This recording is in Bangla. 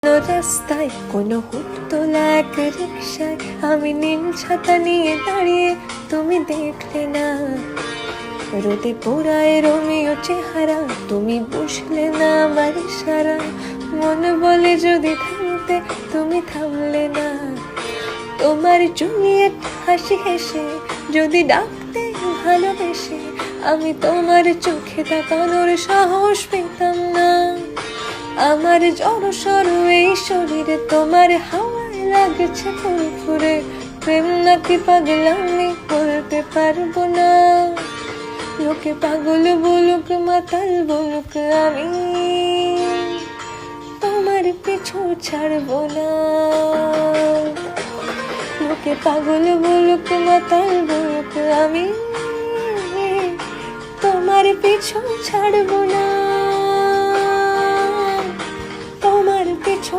রাস্তায় কোনো হুটতোলা এক রিক্সায় আমি নীল ছাতা নিয়ে দাঁড়িয়ে, তুমি দেখলে না। রোদে পোড়ায় রোমিও চেহারা, তুমি বুঝলে না আমার ইশারা। মন বলে যদি থামতে, তুমি থামলে না। তোমার জুলিয়েট হাসি হেসে যদি ডাকতে ভালোবেসে, আমি তোমার চোখে তাকানোর সাহস পেতাম না। আমার জড়সড় এই শরীরে তোমার হাওয়ায় লাগছে ফুরফুরে। প্রেম নাকি পাগলামি বলতে পারবো না। লোকে পাগল বলুক মাতাল বলুক, আমি তোমার পিছু ছাড়বো না। লোকে পাগল বলুক মাতাল বলুক, আমি তোমার পিছু ছাড়বো না।